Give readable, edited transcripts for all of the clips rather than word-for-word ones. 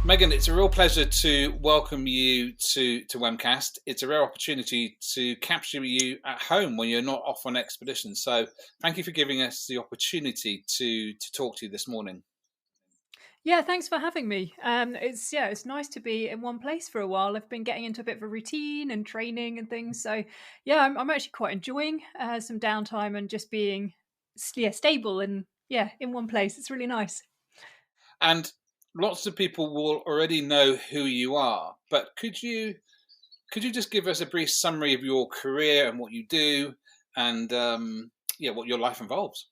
Megan, it's a real pleasure to welcome you to Wemcast. It's a rare opportunity to capture you at home when you're not off on expedition. So thank you for giving us the opportunity to talk to you this morning. Yeah, thanks for having me. It's nice to be in one place for a while. I've been getting into a bit of a routine and training and things. So yeah, I'm actually quite enjoying some downtime and just being stable and in one place. It's really nice. And lots of people will already know who you are, but could you just give us a brief summary of your career and what you do, and what your life involves?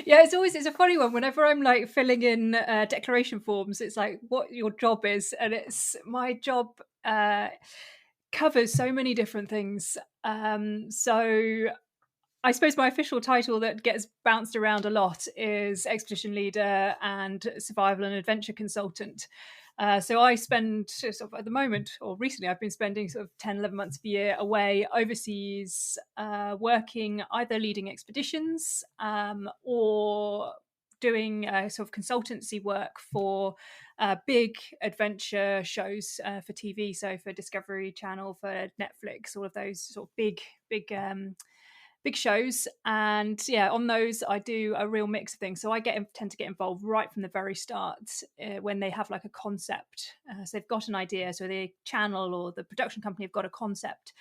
Yeah, it's a funny one. Whenever I'm like filling in declaration forms, it's like what your job is, and it's my job covers so many different things. So I suppose my official title that gets bounced around a lot is expedition leader and survival and adventure consultant. So I spend sort of at the moment, or recently, I've been spending sort of 10, 11 months of the year away overseas, working either leading expeditions or doing sort of consultancy work for big adventure shows for TV. So for Discovery Channel, for Netflix, all of those sort of big shows. And yeah, on those I do a real mix of things. So tend to get involved right from the very start, when they have like a concept. So they've got an idea, so the channel or the production company have got a concept,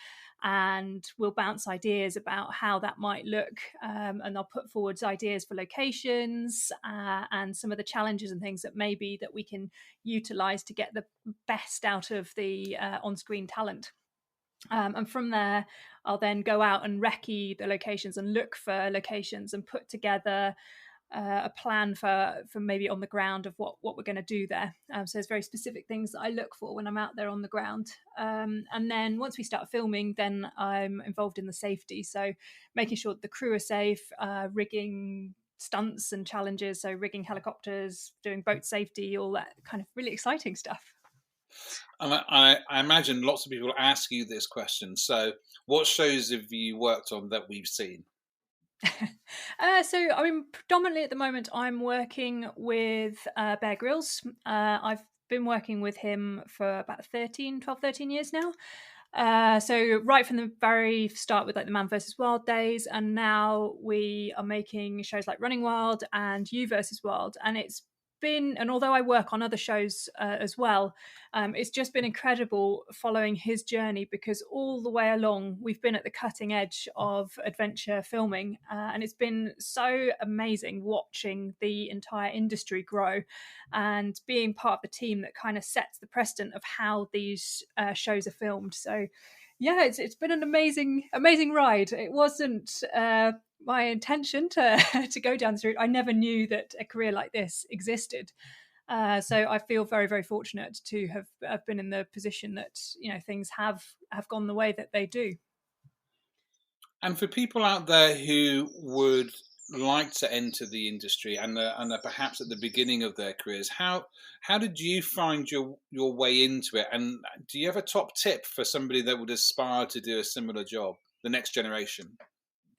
and we'll bounce ideas about how that might look, and they'll put forward ideas for locations, and some of the challenges and things that maybe that we can utilize to get the best out of the on-screen talent. And from there, I'll then go out and recce the locations and look for locations and put together a plan for maybe on the ground of what we're going to do there. So there's very specific things that I look for when I'm out there on the ground. And then once we start filming, then I'm involved in the safety. So making sure that the crew are safe, rigging stunts and challenges. So rigging helicopters, doing boat safety, all that kind of really exciting stuff. And I imagine lots of people ask you this question. So, what shows have you worked on that we've seen? So, I mean, predominantly at the moment, I'm working with Bear Grylls. I've been working with him for about 13 years now. So right from the very start with like the Man versus Wild days, and now we are making shows like Running Wild and You versus Wild, and and although I work on other shows as well, it's just been incredible following his journey, because all the way along we've been at the cutting edge of adventure filming, and it's been so amazing watching the entire industry grow and being part of the team that kind of sets the precedent of how these shows are filmed. So yeah, it's been an amazing ride. It wasn't my intention to to go down this route. I never knew that a career like this existed. So I feel very fortunate to have been in the position that things have gone the way that they do. And for people out there who would like to enter the industry and are perhaps at the beginning of their careers, how did you find your way into it? And do you have a top tip for somebody that would aspire to do a similar job, the next generation?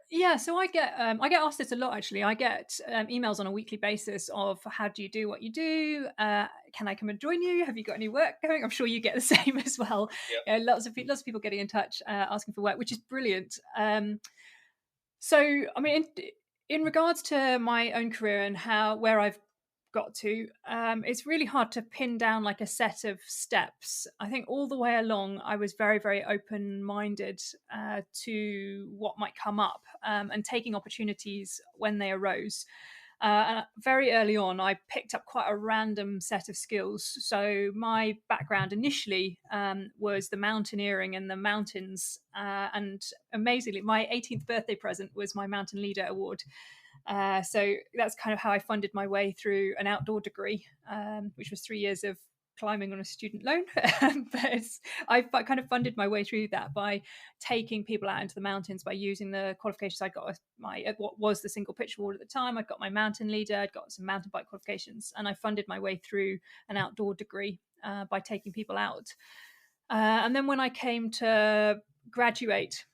Yeah, so I get asked this a lot actually. I get emails on a weekly basis of how do you do what you do? Can I come and join you? Have you got any work going? I'm sure you get the same as well. Lots of people getting in touch asking for work, which is brilliant. So I mean, in regards to my own career and how where I've got to, it's really hard to pin down like a set of steps. I think all the way along, I was very open minded to what might come up, and taking opportunities when they arose. And very early on, I picked up quite a random set of skills. So my background initially was the mountaineering and the mountains. And amazingly, my 18th birthday present was my Mountain Leader Award. So that's kind of how I funded my way through an outdoor degree, which was 3 years of climbing on a student loan. But I kind of funded my way through that by taking people out into the mountains by using the qualifications I got. What was the single pitch award at the time. I'd got my mountain leader, I'd got some mountain bike qualifications, and I funded my way through an outdoor degree by taking people out. And then when I came to graduate,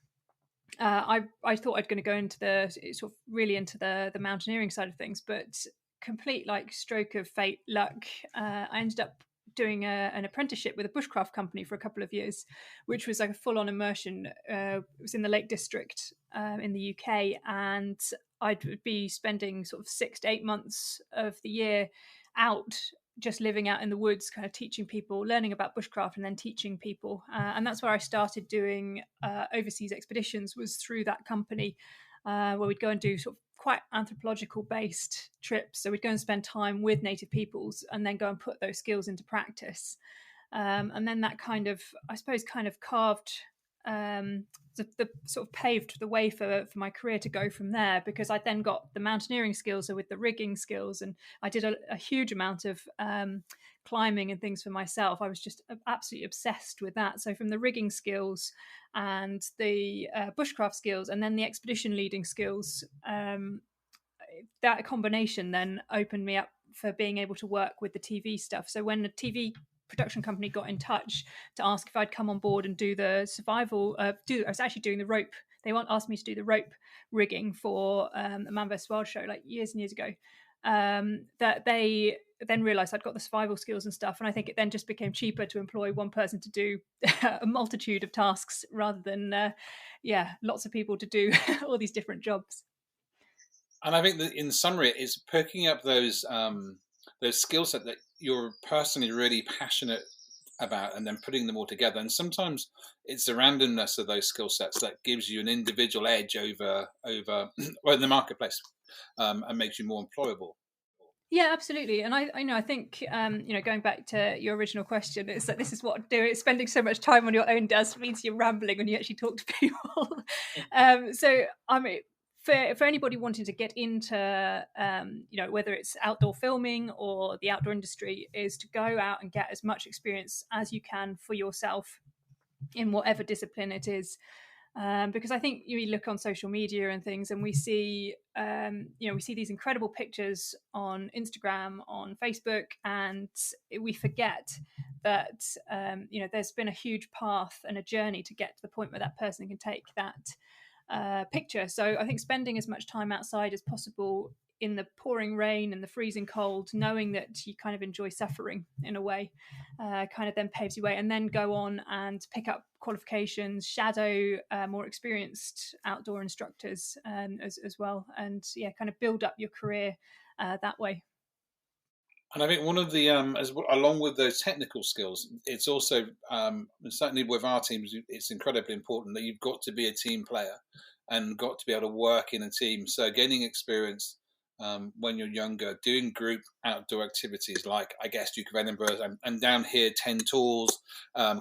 I thought I'd going to go into the sort of really into the mountaineering side of things, but complete like stroke of fate, luck, I ended up doing an apprenticeship with a bushcraft company for a couple of years, which was like a full-on immersion. It was in the Lake District in the UK, and I'd be spending sort of 6 to 8 months of the year out, just living out in the woods, kind of teaching people, learning about bushcraft, and then teaching people. And that's where I started doing overseas expeditions, was through that company, where we'd go and do sort of quite anthropological based trips. So we'd go and spend time with native peoples and then go and put those skills into practice. And then that kind of, I suppose, kind of carved the sort of paved the way for my career to go from there, because I then got the mountaineering skills, so with the rigging skills, and I did a huge amount of climbing and things for myself. I was just absolutely obsessed with that. So from the rigging skills and the bushcraft skills, and then the expedition leading skills, that combination then opened me up for being able to work with the TV stuff. So when the TV production company got in touch to ask if I'd come on board and do the survival, I was actually doing the rope. They asked me to do the rope rigging for a Man vs Wild show like years and years ago. That they then realised I'd got the survival skills and stuff, and I think it then just became cheaper to employ one person to do a multitude of tasks rather than lots of people to do all these different jobs. And I think that in summary, it's picking up those skill set that you're personally really passionate about, and then putting them all together. And sometimes it's the randomness of those skill sets that gives you an individual edge over well, in the marketplace, and makes you more employable. Yeah, absolutely. And I think, going back to your original question, it's that this is what spending so much time on your own does, means you're rambling when you actually talk to people. So, I mean, for anybody wanting to get into, whether it's outdoor filming or the outdoor industry, is to go out and get as much experience as you can for yourself in whatever discipline it is. Because I think you look on social media and things, and we see, we see these incredible pictures on Instagram, on Facebook, and we forget that, there's been a huge path and a journey to get to the point where that person can take that picture. So I think spending as much time outside as possible in the pouring rain and the freezing cold, knowing that you kind of enjoy suffering in a way, kind of then paves your way, and then go on and pick up qualifications, shadow more experienced outdoor instructors as well, and kind of build up your career that way. And I think one of the along with those technical skills, it's also certainly with our teams, it's incredibly important that you've got to be a team player and got to be able to work in a team. So gaining experience when you're younger, doing group outdoor activities like, I guess, Duke of Edinburgh, and down here 10 Tools,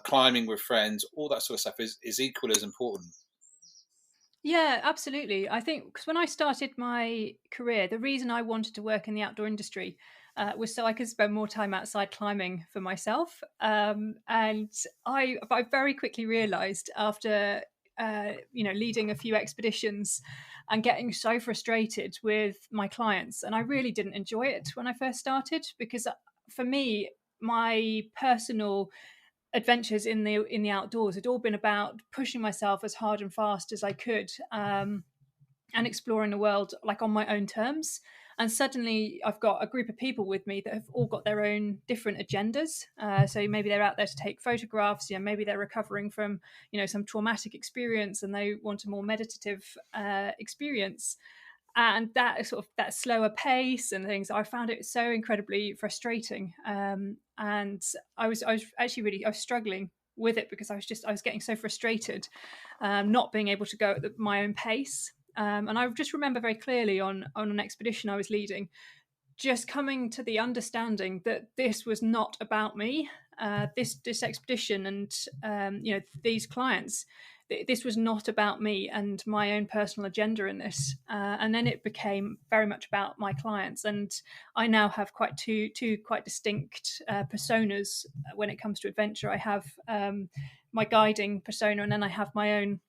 climbing with friends, all that sort of stuff is equally as important. Yeah, absolutely. I think because when I started my career, the reason I wanted to work in the outdoor industry was so I could spend more time outside climbing for myself. And I very quickly realised after leading a few expeditions and getting so frustrated with my clients, and I really didn't enjoy it when I first started, because for me, my personal adventures in the outdoors had all been about pushing myself as hard and fast as I could, and exploring the world like on my own terms. And suddenly I've got a group of people with me that have all got their own different agendas. So maybe they're out there to take photographs, maybe they're recovering from some traumatic experience and they want a more meditative experience. And that slower pace and things, I found it so incredibly frustrating. And I was actually I was struggling with it, because I was getting so frustrated, not being able to go at my own pace. And I just remember very clearly on an expedition I was leading, just coming to the understanding that this was not about me. This expedition and these clients, this was not about me and my own personal agenda in this. And then it became very much about my clients, and I now have two quite distinct personas when it comes to adventure. I have my guiding persona, and then I have my own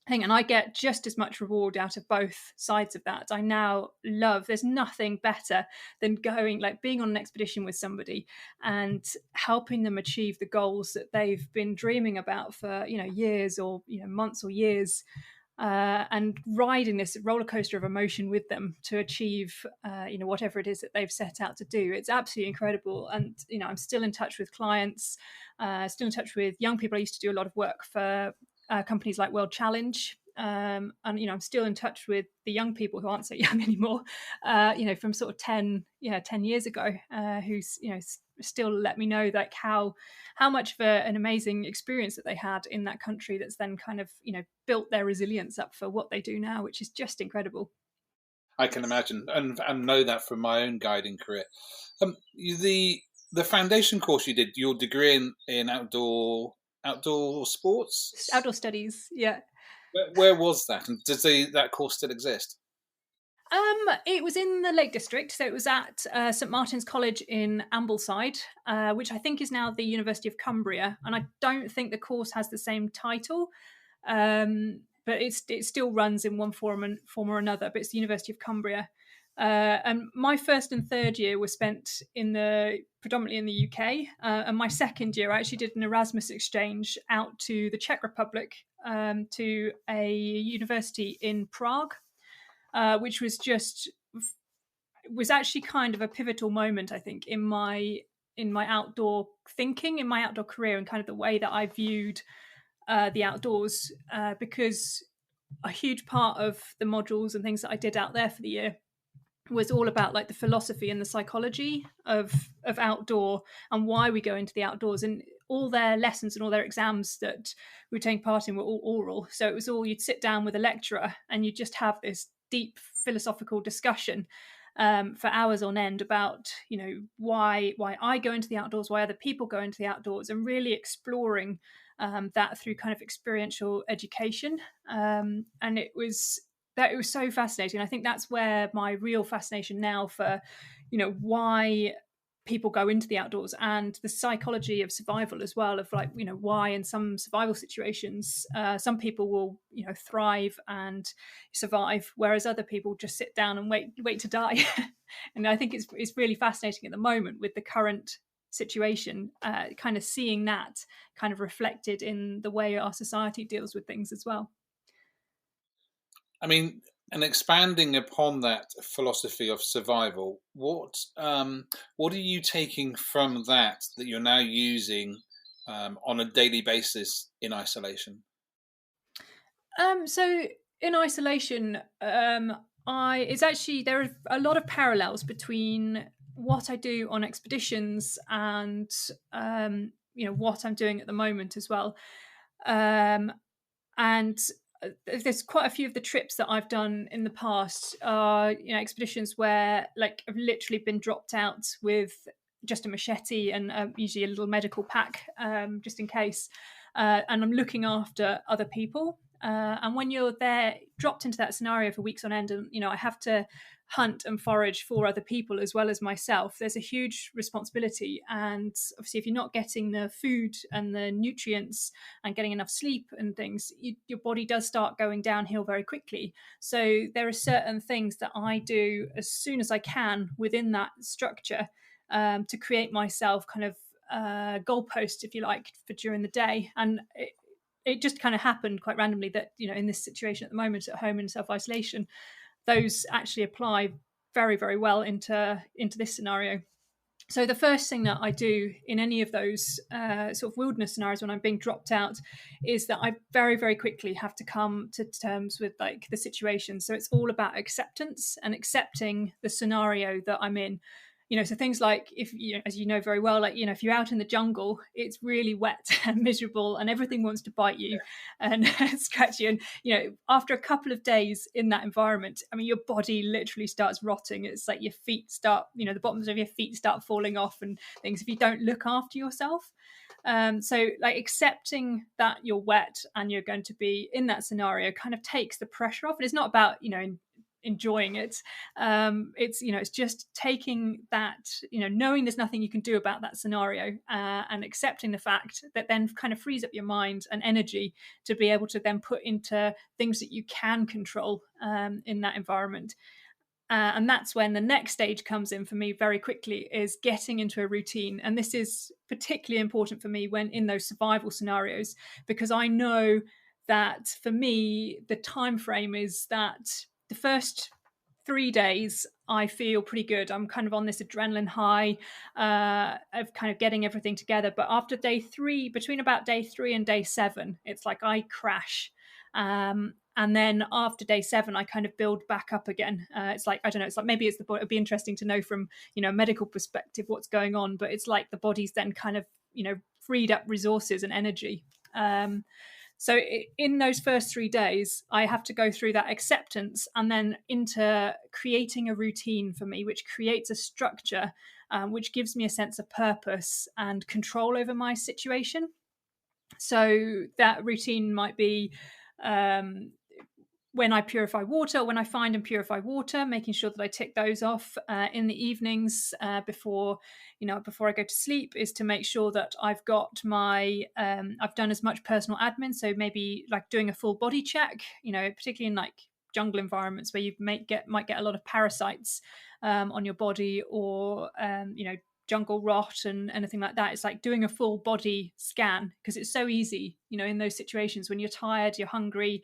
thing, and I get just as much reward out of both sides of that. I now love, there's nothing better than being on an expedition with somebody and helping them achieve the goals that they've been dreaming about for years, or months or years. and riding this roller coaster of emotion with them to achieve, whatever it is that they've set out to do. It's absolutely incredible. And, I'm still in touch with clients, still in touch with young people. I used to do a lot of work for companies like World Challenge. And I'm still in touch with the young people who aren't so young anymore, from sort of 10 years ago, who's still let me know like how much of an amazing experience that they had in that country, that's then kind of built their resilience up for what they do now, which is just incredible. I can imagine, and know that from my own guiding career. The foundation course you did, your degree in outdoor sports. Outdoor studies, yeah. Where was that, and does that course still exist? It was in the Lake District, so it was at St Martin's College in Ambleside, which I think is now the University of Cumbria, and I don't think the course has the same title, but it still runs in one form or another. But it's the University of Cumbria, and my first and third year was spent predominantly in the UK, and my second year I actually did an Erasmus exchange out to the Czech Republic, to a university in Prague, which was actually kind of a pivotal moment, I think, in my outdoor thinking, in my outdoor career, and kind of the way that I viewed the outdoors, because a huge part of the modules and things that I did out there for the year was all about like the philosophy and the psychology of outdoor, and why we go into the outdoors. And all their lessons and all their exams that we were taking part in were all oral, so it was all, you'd sit down with a lecturer and you'd just have this deep philosophical discussion, for hours on end, about why I go into the outdoors, why other people go into the outdoors, and really exploring that through kind of experiential education. And it was so fascinating. I think that's where my real fascination now for why people go into the outdoors, and the psychology of survival as well, of like why in some survival situations some people will thrive and survive, whereas other people just sit down and wait to die. And I think it's really fascinating at the moment with the current situation, kind of seeing that kind of reflected in the way our society deals with things as well. I mean, and expanding upon that philosophy of survival, what are you taking from that you're now using on a daily basis in isolation? So in isolation, I it's actually, there are a lot of parallels between what I do on expeditions and what I'm doing at the moment as well. Um, and there's quite a few of the trips that I've done in the past are expeditions where like I've literally been dropped out with just a machete and usually a little medical pack, just in case, and I'm looking after other people. And when you're there, dropped into that scenario for weeks on end, and I have to hunt and forage for other people as well as myself, there's a huge responsibility. And obviously, if you're not getting the food and the nutrients and getting enough sleep and things, your body does start going downhill very quickly. So there are certain things that I do as soon as I can within that structure, to create myself kind of goalposts, if you like, for during the day. And it just kind of happened quite randomly that in this situation at the moment at home in self-isolation, those actually apply very, very well into this scenario. So the first thing that I do in any of those sort of wilderness scenarios when I'm being dropped out is that I very, very quickly have to come to terms with like the situation. So it's all about acceptance and accepting the scenario that I'm in. So things like, if as you know very well, like if you're out in the jungle, it's really wet and miserable, and everything wants to bite you and scratch you. And after a couple of days in that environment, I mean, your body literally starts rotting. It's like your feet start, the bottoms of your feet start falling off and things if you don't look after yourself. So like accepting that you're wet and you're going to be in that scenario kind of takes the pressure off. And it's not about enjoying it. It's just taking that, knowing there's nothing you can do about that scenario, and accepting the fact that then kind of frees up your mind and energy to be able to then put into things that you can control, in that environment. And that's when the next stage comes in for me very quickly, is getting into a routine. And this is particularly important for me when in those survival scenarios, because I know that for me, the time frame is that the first 3 days I feel pretty good. I'm kind of on this adrenaline high of kind of getting everything together. But after day three, between about day 3 and day 7, it's like I crash. And then after day 7, I kind of build back up again. It's like, I don't know, it's like maybe it's the body. It'd be interesting to know from, a medical perspective what's going on, but it's like the body's then kind of, freed up resources and energy. So in those first 3 days, I have to go through that acceptance and then into creating a routine for me, which creates a structure, which gives me a sense of purpose and control over my situation. So that routine might be um, when I purify water, when I find and purify water, making sure that I tick those off in the evenings before I go to sleep, is to make sure that I've got I've done as much personal admin. So maybe like doing a full body check, particularly in like jungle environments where you might get a lot of parasites on your body, or jungle rot and anything like that. It's like doing a full body scan, because it's so easy, in those situations when you're tired, you're hungry,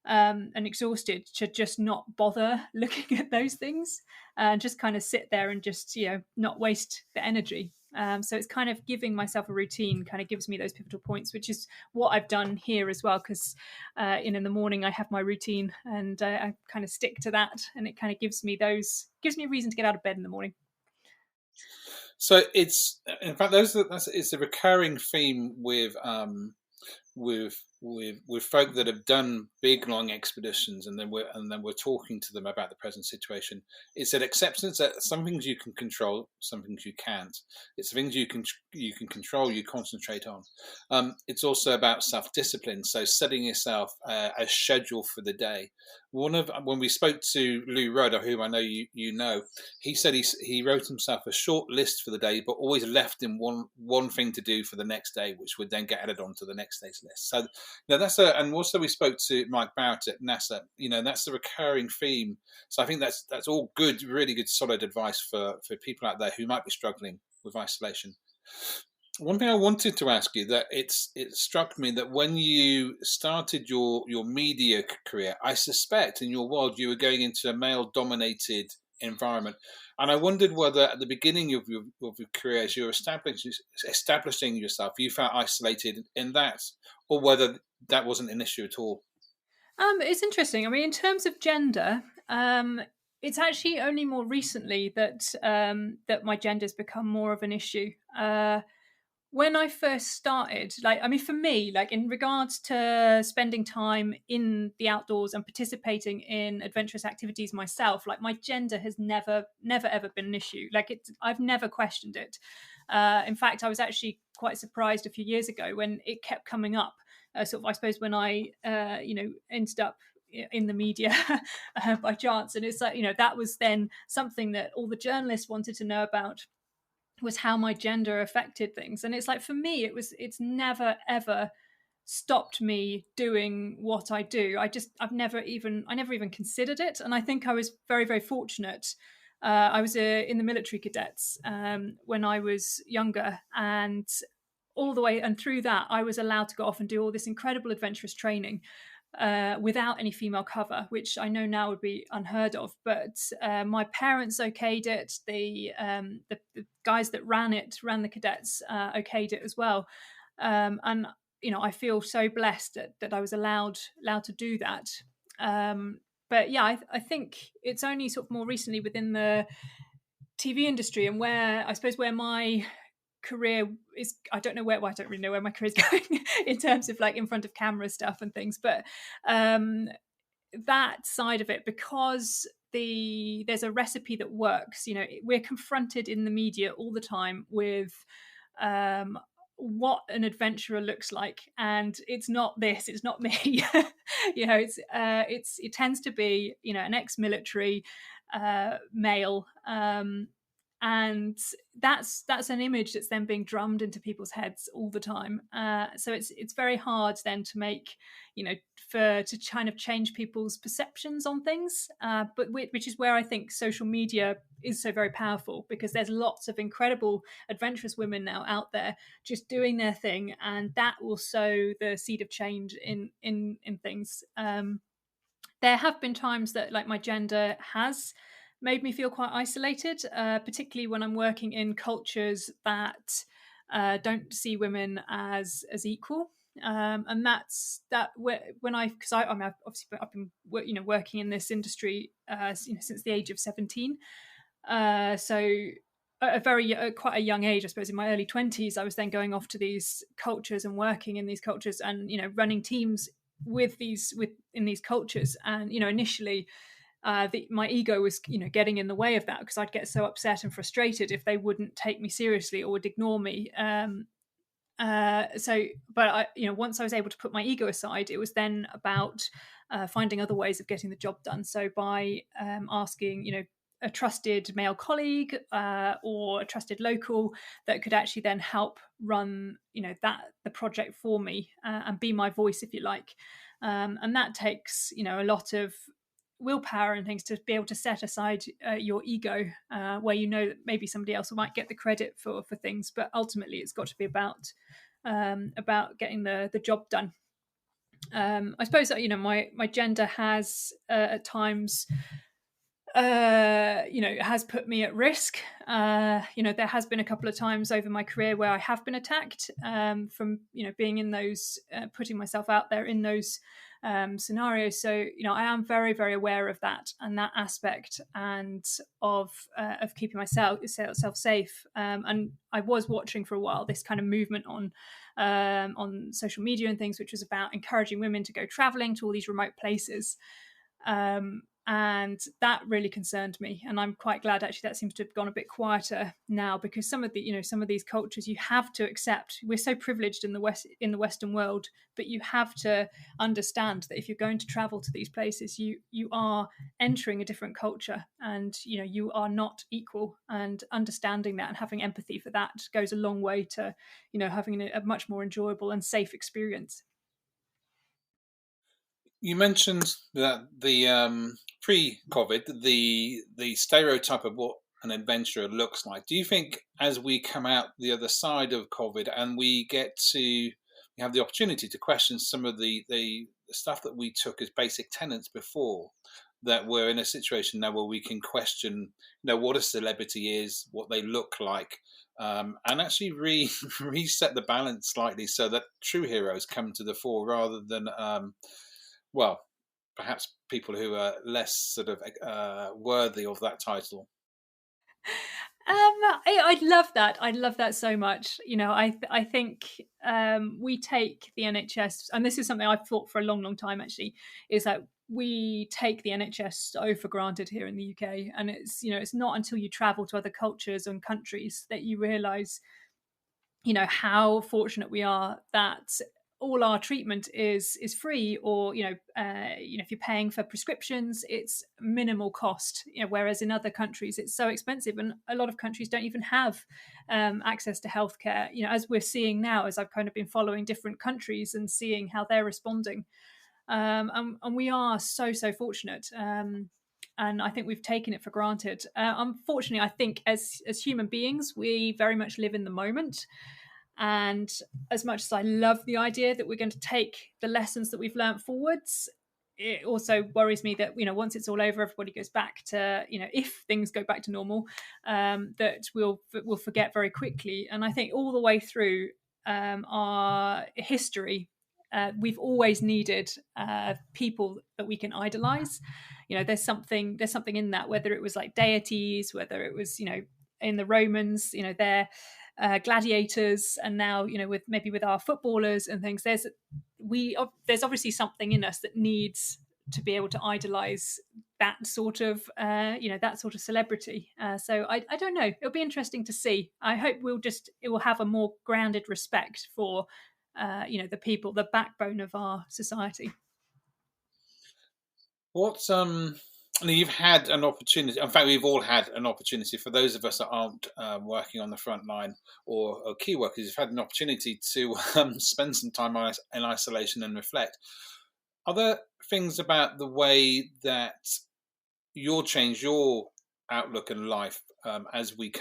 and exhausted, to just not bother looking at those things and just kind of sit there and just not waste the energy. So it's kind of giving myself a routine kind of gives me those pivotal points, which is what I've done here as well, because in the morning I have my routine, and I kind of stick to that, and it kind of gives me a reason to get out of bed in the morning. So it's, in fact, it's a recurring theme with folk that have done big long expeditions, and then we're talking to them about the present situation. It's that acceptance that some things you can control, some things you can't. It's the things you can control, you concentrate on. It's also about self-discipline, so setting yourself a schedule for the day. When we spoke to Lou Rudd, whom I know you know, he said he wrote himself a short list for the day, but always left him one thing to do for the next day, which would then get added on to the next day's list. So and also we spoke to Mike Barrett at NASA. That's the recurring theme. So I think that's all good, really good, solid advice for people out there who might be struggling with isolation. One thing I wanted to ask you, that it struck me that when you started your media career, I suspect in your world you were going into a male dominated environment, and I wondered whether at the beginning of your career, as you were establishing yourself, you felt isolated in that, or whether that wasn't an issue at all. It's interesting. I mean, in terms of gender, it's actually only more recently that my gender's become more of an issue. When I first started, for me, like in regards to spending time in the outdoors and participating in adventurous activities myself, like my gender has never ever been an issue. I've never questioned it. In fact, I was actually quite surprised a few years ago when it kept coming up. Sort of, I suppose, when I, ended up in the media by chance, and it's like, that was then something that all the journalists wanted to know about, was how my gender affected things. And it's like, for me, it's never ever stopped me doing what I do. I never even considered it. And I think I was very, very fortunate. I was in the military cadets when I was younger, and all the way and through that, I was allowed to go off and do all this incredible adventurous training without any female cover, which I know now would be unheard of. But my parents okayed it. The guys that ran the cadets okayed it as well. And I feel so blessed that I was allowed to do that. But yeah, I think it's only sort of more recently within the TV industry, and where my career is, I don't really know where my career is going in terms of like in front of camera stuff and things, but that side of it, because there's a recipe that works. We're confronted in the media all the time with what an adventurer looks like, and it's not me. It tends to be an ex-military male, and that's an image that's then being drummed into people's heads all the time. So it's very hard then to make, for to kind of change people's perceptions on things. But which is where I think social media is so very powerful, because there's lots of incredible adventurous women now out there just doing their thing, and that will sow the seed of change in things. There have been times that like my gender has made me feel quite isolated, particularly when I'm working in cultures that don't see women as equal. And that's that when I mean, I've been working in this industry since the age of 17. So at a very quite a young age, I suppose in my early 20s, I was then going off to these cultures and working in these cultures, and running teams in these cultures. And initially my ego was getting in the way of that, because I'd get so upset and frustrated if they wouldn't take me seriously or would ignore me. But once I was able to put my ego aside, it was then about finding other ways of getting the job done. So by asking, a trusted male colleague or a trusted local that could actually then help run, the project for me, and be my voice, if you like. And that takes, a lot of willpower and things to be able to set aside your ego, where that maybe somebody else might get the credit for things, but ultimately it's got to be about getting the job done. I suppose that my gender has at times has put me at risk. There has been a couple of times over my career where I have been attacked, from being in those, putting myself out there in those scenarios. So I am very, very aware of that and that aspect, and of keeping myself safe. And I was watching for a while this kind of movement on social media and things, which was about encouraging women to go traveling to all these remote places. And that really concerned me, and I'm quite glad actually that seems to have gone a bit quieter now, because some of these cultures, you have to accept, we're so privileged in the Western world, but you have to understand that if you're going to travel to these places, you are entering a different culture, and you are not equal. And understanding that and having empathy for that goes a long way to having a much more enjoyable and safe experience. You mentioned that the pre-COVID, the stereotype of what an adventurer looks like. Do you think as we come out the other side of COVID and we have the opportunity to question some of the stuff that we took as basic tenets before, that we're in a situation now where we can question, what a celebrity is, what they look like, and actually reset the balance slightly so that true heroes come to the fore rather than well, perhaps people who are less sort of worthy of that title. I'd love that. I'd love that so much. I think we take the NHS, and this is something I've thought for a long, long time. Actually, is that we take the NHS so for granted here in the UK, and it's not until you travel to other cultures and countries that you realise how fortunate we are that all our treatment is free, or if you're paying for prescriptions, it's minimal cost, whereas in other countries it's so expensive, and a lot of countries don't even have access to healthcare, as we're seeing now, as I've kind of been following different countries and seeing how they're responding. And we are so fortunate. And I think we've taken it for granted. Unfortunately, I think as human beings, we very much live in the moment. And as much as I love the idea that we're going to take the lessons that we've learned forwards, it also worries me that once it's all over, everybody goes back to if things go back to normal, that we'll forget very quickly. And I think all the way through our history, we've always needed people that we can idolize. There's something in that, whether it was like deities, whether it was in the Romans, they're gladiators, and now with our footballers and things. There's obviously something in us that needs to be able to idolize that sort of celebrity. So I don't know. It'll be interesting to see. I hope it will have a more grounded respect for the people, the backbone of our society. What And you've had an opportunity. In fact, we've all had an opportunity. For those of us that aren't working on the front line or key workers, you've had an opportunity to spend some time in isolation and reflect. Are there things about the way that you'll change your outlook in life as we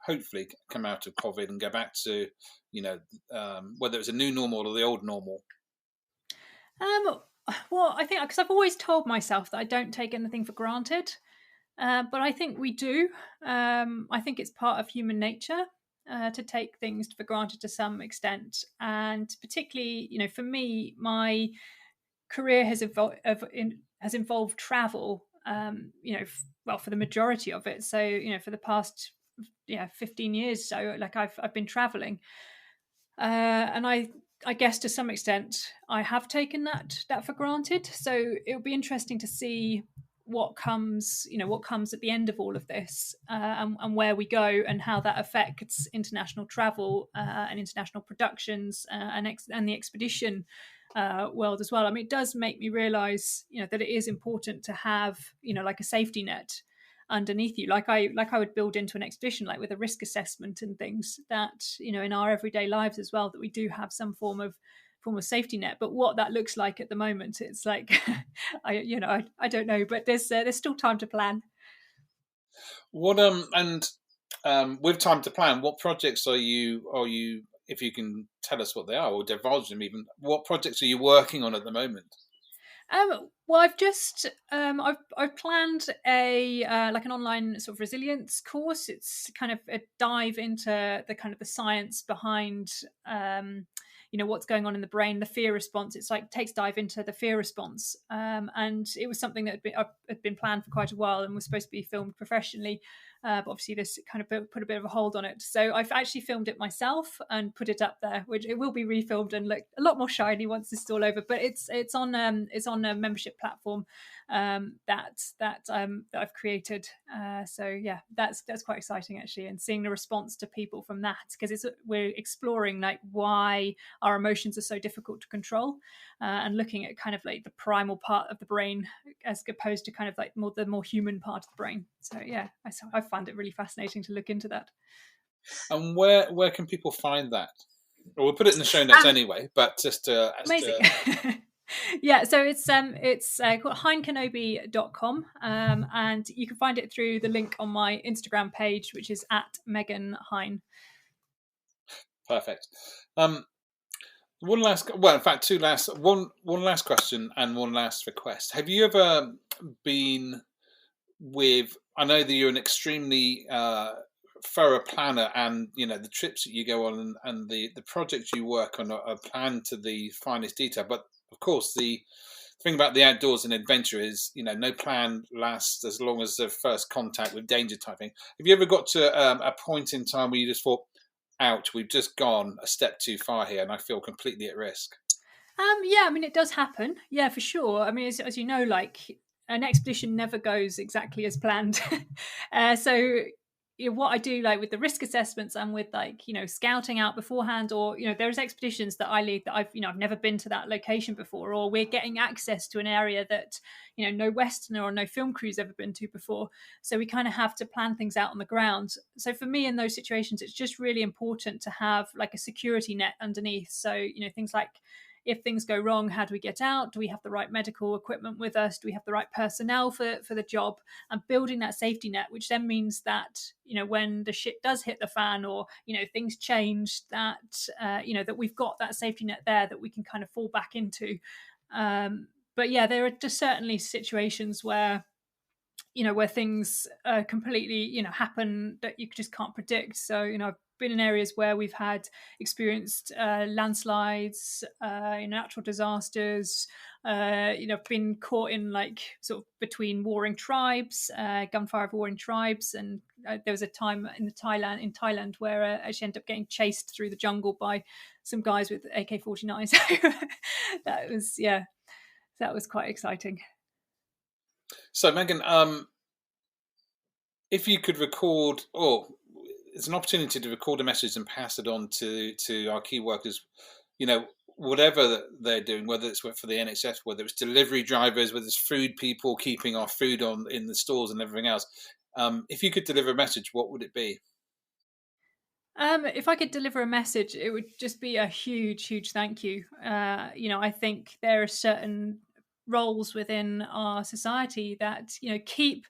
hopefully come out of COVID and go back to, you know, whether it's a new normal or the old normal? Um, well, I think because I've always told myself that I don't take anything for granted, but I think we do. I think it's part of human nature to take things for granted to some extent, and particularly, for me, my career has involved travel. Well, for the majority of it. So, for the past 15 years, so like I've been traveling, and I guess to some extent I have taken that for granted. So it'll be interesting to see what comes at the end of all of this, and where we go and how that affects international travel, and international productions, and the expedition world as well. I mean, it does make me realize, that it is important to have, like a safety net underneath you, like I would build into an expedition, like with a risk assessment and things, that in our everyday lives as well, that we do have some form of safety net. But what that looks like at the moment, it's like I don't know, but there's still time to plan. What and with time to plan, what projects are you, if you can tell us what they are or divulge them even, what projects are you working on at the moment? Well, I've planned a like an online sort of resilience course. It's kind of a dive into the kind of the science behind what's going on in the brain, the fear response. It's like takes dive into the fear response, and it was something that had been planned for quite a while and was supposed to be filmed professionally. But obviously, this kind of put a bit of a hold on it. So I've actually filmed it myself and put it up there, which it will be refilmed and look a lot more shiny once this is all over. But it's on a membership platform that I've created. So yeah, that's quite exciting actually, and seeing the response to people from that, because we're exploring like why our emotions are so difficult to control, and looking at kind of like the primal part of the brain as opposed to kind of like the more human part of the brain. So yeah, I find it really fascinating to look into that. And where can people find that? Well, we'll put it in the show notes Um, anyway, but just Amazing. Yeah, so it's called hinekenobi.com, and you can find it through the link on my Instagram page, which is at Megan Hine. perfect. Um, One last, well, in fact, one last question and one last request. Have you ever been with? I know that you're an extremely thorough planner, and the trips that you go on and the projects you work on are planned to the finest detail. But of course, the thing about the outdoors and adventure is, no plan lasts as long as the first contact with danger type thing. Have you ever got to a point in time where you just thought, ouch, we've just gone a step too far here and I feel completely at risk? Yeah, I mean, it does happen. Yeah, for sure. I mean, as you know, like an expedition never goes exactly as planned. So, what I do, like with the risk assessments and with like scouting out beforehand, or there's expeditions that I lead that I've never been to that location before, or we're getting access to an area that no Westerner or no film crew's ever been to before. So we kind of have to plan things out on the ground. So for me, in those situations, it's just really important to have like a security net underneath. So things like, if things go wrong, how do we get out? Do we have the right medical equipment with us? Do we have the right personnel for the job? And building that safety net, which then means that when the shit does hit the fan, or things change, that that we've got that safety net there that we can kind of fall back into. But yeah, there are just certainly situations where things completely happen that you just can't predict. So I've been in areas where we've had experienced landslides, natural disasters. I've been caught in like sort of between warring tribes, gunfire of warring tribes, and there was a time in Thailand where I actually ended up getting chased through the jungle by some guys with AK-49s. That was yeah, that was quite exciting. So, Megan, if you could record, or it's an opportunity to record a message and pass it on to our key workers, you know, whatever that they're doing, whether it's for the NHS, whether it's delivery drivers, whether it's food people keeping our food on in the stores and everything else. If you could deliver a message, what would it be? If I could deliver a message, it would just be a huge, huge thank you. I think there are certain roles within our society that keep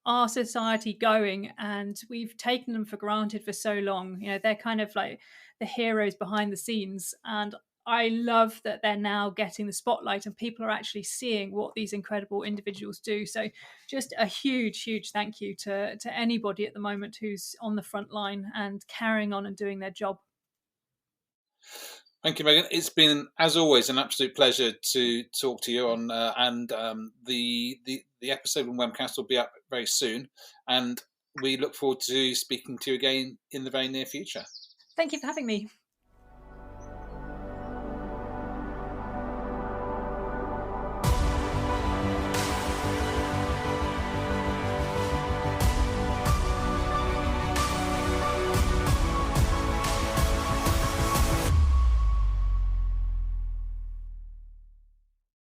our society going, and we've taken them for granted for so long. They're kind of like the heroes behind the scenes, and I love that they're now getting the spotlight and people are actually seeing what these incredible individuals do. So just a huge, huge thank you to anybody at the moment who's on the front line and carrying on and doing their job. Thank you, Megan. It's been, as always, an absolute pleasure to talk to you on, and the episode on Webcast will be up very soon, and we look forward to speaking to you again in the very near future. Thank you for having me.